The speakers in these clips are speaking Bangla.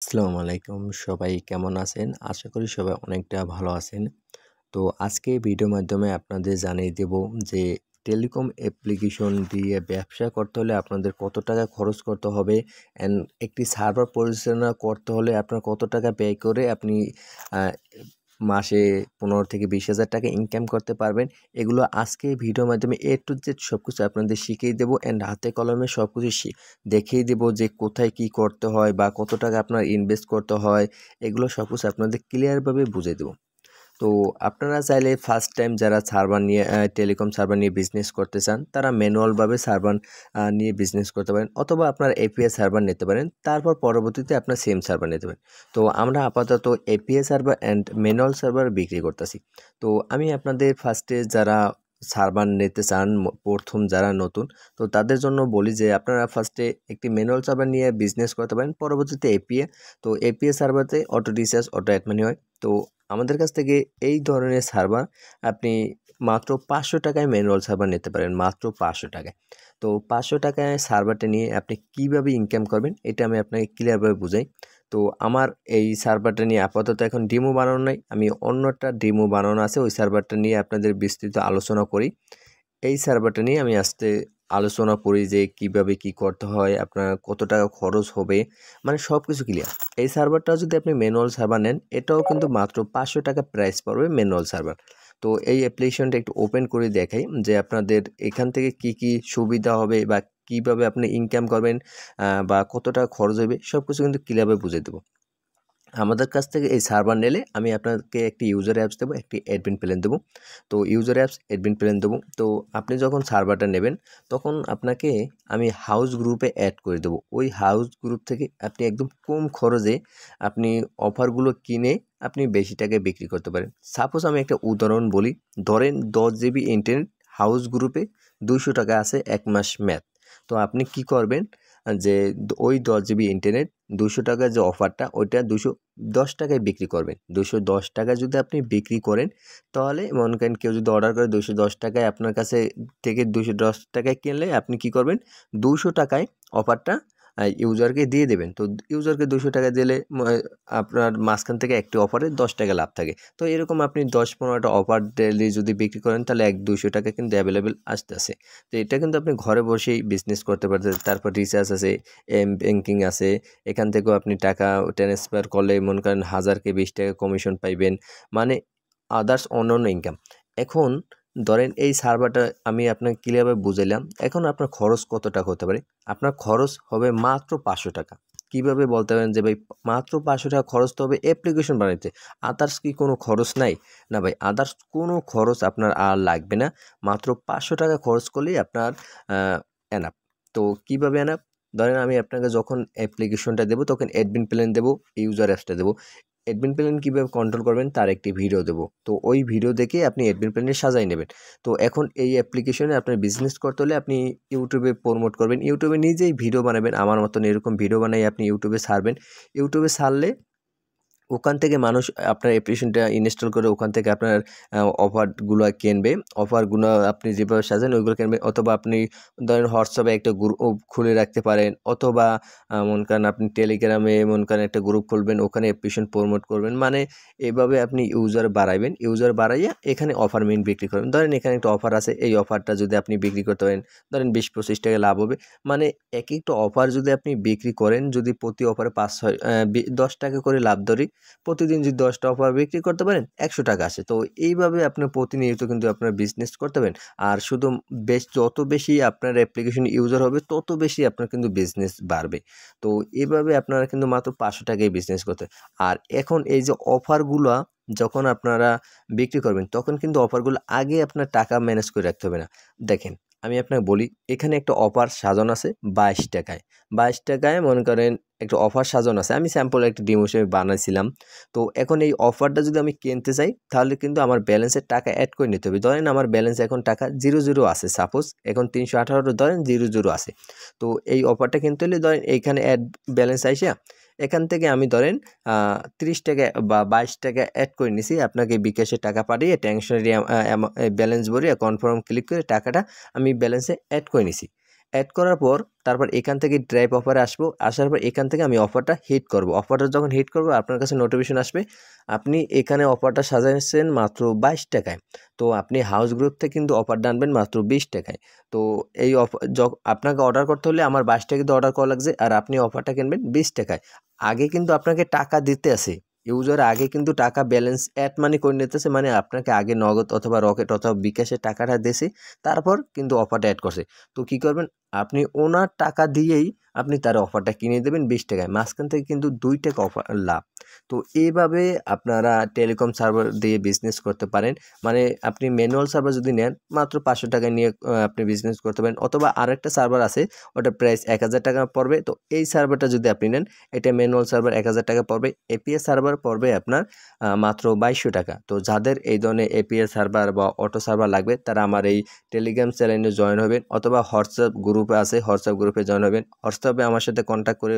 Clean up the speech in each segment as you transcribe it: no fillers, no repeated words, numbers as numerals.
আসসালামু আলাইকুম সবাই কেমন আছেন? আশা করি সবাই অনেকটা ভালো আছেন। তো আজকে ভিডিওর মাধ্যমে আপনাদের জানিয়ে দেব যে টেলিকম অ্যাপ্লিকেশন দিয়ে ব্যবসা করতে হলে আপনাদের কত টাকা খরচ করতে হবে অ্যান্ড একটি সার্ভার পরিচালনা করতে হলে আপনার কত টাকা ব্যয় করে আপনি আ মাসে ১৫ থেকে ২০,০০০ টাকা ইনকাম করতে পারবেন। এগুলো আজকে ভিডিওর মাধ্যমে A to Z সবকিছু আপনাদের শিখিয়ে দেব অ্যান্ড হাতে কলমে সবকিছু দেখিয়ে দেব যে কোথায় কি করতে হয় বা কত টাকা আপনার ইনভেস্ট করতে হয়। এগুলো সবকিছু আপনাদের ক্লিয়ারভাবে বুঝিয়ে দেব। তো আপনারা চাইলে ফার্স্ট টাইম যারা সার্ভার নিয়ে টেলিকম সার্ভার নিয়ে বিজনেস করতে চান তারা ম্যানুয়ালভাবে সার্ভার নিয়ে বিজনেস করতে পারেন অথবা আপনার এপিআই সার্ভার নিতে পারেন, তারপর পরবর্তীতে আপনার সেম সার্ভার নিতে পারেন। তো আমরা আপাতত API server and manual server বিক্রি করতেছি। তো আমি আপনাদের ফার্স্টে যারা সার্ভার নিতে চান প্রথম যারা নতুন, তো তাদের জন্য বলি যে আপনারা ফার্স্টে একটি ম্যানুয়াল সার্ভার নিয়ে বিজনেস করতে পারেন, পরবর্তীতে এপিআই। তো এপিআই সার্ভারতে অটো রিচার্জ অটো অ্যাডমিন হয়। তো আমাদের কাছ থেকে এই ধরনের সার্ভার আপনি মাত্র ৫০০ টাকায় ম্যানুয়াল সার্ভার নিতে পারেন, মাত্র ৫০০ টাকায়। তো ৫০০ টাকায় সার্ভারটা নিয়ে আপনি কিভাবে ইনকাম করবেন এটা আমি আপনাকে ক্লিয়ারভাবে বুঝাই। তো আমার এই সার্ভারটা নিয়ে আপাতত এখন ডেমো বানানো নাই, আমি অন্যটা ডেমো বানানো আছে, ওই সার্ভারটা নিয়ে আপনাদের বিস্তৃত আলোচনা করি। এই সার্ভারটা নিয়ে আমি আজকে আলোচনা করি যে কিভাবে কি করতে হয়, আপনার কত টাকা খরচ হবে, মানে সব কিছু ক্লিয়ার। এই সার্ভারটাও যদি আপনি ম্যানুয়াল সার্ভার নেন এটাও কিন্তু মাত্র ৫০০ টাকা প্রাইস পড়বে ম্যানুয়াল সার্ভার। তো এই অ্যাপ্লিকেশনটা একটু ওপেন করে দেখাই যে আপনাদের এখান থেকে কি কি সুবিধা হবে বা কিভাবে আপনি ইনকাম করবেন বা কত টাকা খরচ হবে সব কিছু কিন্তু ক্লিয়ারভাবে বুঝিয়ে দেবো। আমাদের কাছ থেকে এই সার্ভার নিলে আমি আপনাকে একটি ইউজার অ্যাপস দেবো, একটি অ্যাডমিন প্ল্যান দেবো। তো ইউজার অ্যাপস অ্যাডমিন প্ল্যান দেবো। তো আপনি যখন সার্ভারটা নেবেন তখন আপনাকে আমি হাউস গ্রুপে অ্যাড করে দেবো। ওই হাউস গ্রুপ থেকে আপনি একদম কম খরচে আপনি অফারগুলো কিনে আপনি বেশি টাকায় বিক্রি করতে পারেন। সাপোজ আমি একটা উদাহরণ বলি, ধরেন ১০ জিবি ইন্টারনেট হাউস গ্রুপে ২০০ টাকা আছে ১ মাস মেয়াদ। তো আপনি কি করবেন যে ওই ১০ জিবি ইন্টারনেট ২০০ টাকার যে অফারটা ওইটা ২১০ টাকায় বিক্রি করবেন। ২১০ টাকায় যদি আপনি বিক্রি করেন তাহলে মনে করেন কেউ যদি অর্ডার করে ২১০ টাকায় আপনার কাছে থেকে ২১০ টাকায় কিনলে আপনি কি করবেন ২০০ টাকায় অফারটা ইউজারকে দিয়ে দেবেন। তো ইউজারকে ২০০ টাকা দিলে আপনার মাঝখান থেকে একটি অফারে ১০ টাকা লাভ থাকে। তো এরকম আপনি ১০-১৫টা অফার ডেইলি যদি বিক্রি করেন তাহলে ২০০ টাকা কিন্তু অ্যাভেলেবেল আসতেছে। তো এটা কিন্তু আপনি ঘরে বসেই বিজনেস করতে পারতেন। তারপর রিচার্জ আছে, ব্যাংকিং আছে। এখান থেকেও আপনি টাকা ট্রান্সফার করলে মনে করেন ১,০০০-কে ২০ টাকা কমিশন পাইবেন। মানে আদার্স অন্যান্য ইনকাম। এখন ধরেন এই সার্ভারটা আমি আপনাকে ক্লিয়ারভাবে বুঝাইলাম। এখন আপনার খরচ কত টাকা হতে পারে? আপনার খরচ হবে মাত্র ৫০০ টাকা। কিভাবে বলতে পারেন যে ভাই মাত্র ৫০০ টাকা খরচ তো হবে অ্যাপ্লিকেশন বানাইতে। আদার্স কি কোনো খরচ নাই? না ভাই, আদার্স কোনো খরচ আপনার আর লাগবে না। মাত্র ৫০০ টাকা খরচ করলেই আপনার আ এনাফ। তো কিভাবে এনাফ? ধরেন আমি আপনাকে যখন অ্যাপ্লিকেশনটা দেবো তখন অ্যাডমিন প্ল্যান দেবো, ইউজার অ্যাপসটা দেবো। অ্যাডমিন প্ল্যান কীভাবে কন্ট্রোল করবেন তার একটি ভিডিও দেবো। তো ওই ভিডিও দেখে আপনি অ্যাডমিন প্ল্যানটি সাজায় নেবেন। তো এখন এই অ্যাপ্লিকেশনে আপনার বিজনেস করতে হলে আপনি ইউটিউবে প্রমোট করবেন। ইউটিউবে নিজেই ভিডিও বানাবেন। আমার মতন এরকম ভিডিও বানাই আপনি ইউটিউবে ছাড়বেন। ইউটিউবে ছাড়লে ওখান থেকে মানুষ আপনার অ্যাপ্লিকেশনটা ইনস্টল করে ওখান থেকে আপনার অফারগুলো কিনবে। অফারগুলো আপনি যেভাবে সাজান ওইগুলো কিনবে, অথবা আপনি ধরেন হোয়াটসঅ্যাপে একটা গ্রুপ খুলে রাখতে পারেন, অথবা মনে করেন আপনি টেলিগ্রামে মনে করেন একটা গ্রুপ খুলবেন, ওখানে অ্যাপ্লিকেশন প্রমোট করবেন। মানে এভাবে আপনি ইউজার বাড়াইবেন। ইউজার বাড়াইয়া এখানে অফার মিন বিক্রি করবেন। ধরেন এখানে একটা অফার আছে, এই অফারটা যদি আপনি বিক্রি করতে পারেন ধরেন ২০-২৫ টাকা লাভ হবে। মানে একেকটা অফার যদি আপনি বিক্রি করেন, যদি প্রতি অফারে ৫-৬ ১০ টাকা করে লাভ ধরি, প্রতিদিন যদি ১০টা অফার বিক্রি করতে পারেন ১০০ টাকা আসে। তো এইভাবে আপনার প্রতিনিয়ত কিন্তু আপনার বিজনেস করতে পারেন। আর শুধু যত বেশি আপনার অ্যাপ্লিকেশন ইউজার হবে তত বেশি আপনার কিন্তু বিজনেস বাড়বে। তো এভাবে আপনারা কিন্তু মাত্র ৫০০ টাকায় বিজনেস করতে। আর এখন এই যে অফারগুলা যখন আপনারা বিক্রি করবেন তখন কিন্তু অফারগুলো আগে আপনার টাকা ম্যানেজ করে রাখতে হবে না। দেখেন আমি আপনাকে বলি, এখানে একটা অফার সাজানো আছে ২২ টাকায়। ২২ টাকায় মনে করেন একটা অফার সাজানো আছে। আমি স্যাম্পল একটা ডেমো হিসেবে বানাইছিলাম। তো এখন এই অফারটা যদি আমি কিনতে চাই তাহলে কিন্তু আমার ব্যালেন্সের টাকা অ্যাড করে নিতে হবে। ধরেন আমার ব্যালেন্স এখন টাকা ০০ আছে, সাপোজ এখন ৩১৮ ধরেন ০০ আছে। তো এই অফারটা কিনতে হলে ধরেন এইখানে অ্যাড ব্যালেন্স আইসা এখান থেকে আমি ধরেন ৩০ টাকা বা ২২ টাকা অ্যাড করে নিছি। আপনাকে বিকাশে টাকা পাঠিয়ে ট্রান্সাকশনের ব্যালেন্স ভরিয়ে কনফার্ম ক্লিক করে টাকাটা আমি ব্যালেন্সে অ্যাড করে নিছি। অ্যাড করার পর তারপর এখান থেকে ড্রাইভ অফারে আসবো, আসার পর এখান থেকে আমি অফারটা হিট করব। অফারটা যখন হিট করব আপনার কাছে নোটিফিকেশন আসবে আপনি এখানে অফারটা সাজাইছেন মাত্র 22 টাকায়। তো আপনি হাউস গ্রুপ থেকে কিন্তু অফারটা আনবেন মাত্র 20 টাকায়। তো এই অফার আপনাকে অর্ডার করতে হলে আমার 22 টাকাতে অর্ডার করা লাগছে, আর আপনি অফারটা কিনবেন 20 টাকায়। আগে কিন্তু আপনাকে টাকা দিতে আছে, ইউজার আগে কিন্তু টাকা ব্যালেন্স অ্যাড মানি করে নিতেছে, মানে আপনাকে আগে নগদ অথবা রকেট অথবা বিকাশে টাকাটা দিয়েছে, তারপর কিন্তু অফারটা অ্যাড করছে। তো কী করবেন, আপনি ওনার টাকা দিয়েই আপনি তার অফারটা কিনে দেবেন 20 টাকায়, মাঝখান থেকে কিন্তু 2 টাকা অফার লাভ। তো এইভাবে আপনারা টেলিকম সার্ভার দিয়ে বিজনেস করতে পারেন। মানে আপনি ম্যানুয়াল সার্ভার যদি নেন মাত্র 500 টাকায় নিয়ে আপনি বিজনেস করতে পারেন, অথবা আরেকটা সার্ভার আছে ওটা প্রাইস 1000 টাকা পড়বে। তো এই সার্ভারটা যদি আপনি নেন, এটা ম্যানুয়াল সার্ভার 1000 টাকা পড়বে, এপিএস সার্ভার পড়বে আপনার মাত্র 2200 টাকা। তো যাদের এই ধরনের এপিএস সার্ভার বা অটো সার্ভার লাগবে তারা আমার এই টেলিগ্রাম চ্যানেলে জয়েন হবেন, অথবা হোয়াটসঅ্যাপ গ্রুপে আছে হোয়াটসঅ্যাপ গ্রুপে জয়েন হবেন। হোয়াটসঅ্যাপে আমার সাথে কন্ট্যাক্ট করে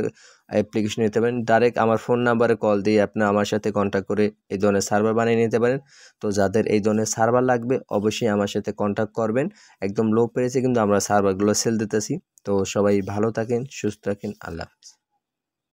অ্যাপ্লিকেশন নিতে পারেন, ডাইরেক্ট আমার ফোন নাম্বারে কল দিয়ে আপনি আমার সাথে কন্ট্যাক্ট করে এই ধরনের সার্ভার বানিয়ে নিতে পারেন। তো যাদের এই ধরনের সার্ভার লাগবে অবশ্যই আমার সাথে কন্ট্যাক্ট করবেন, একদম লো প্রাইসে কিন্তু আমরা সার্ভারগুলো সেল দিতেছি। তো সবাই ভালো থাকেন, সুস্থ থাকেন, আল্লাহ হাফেজ।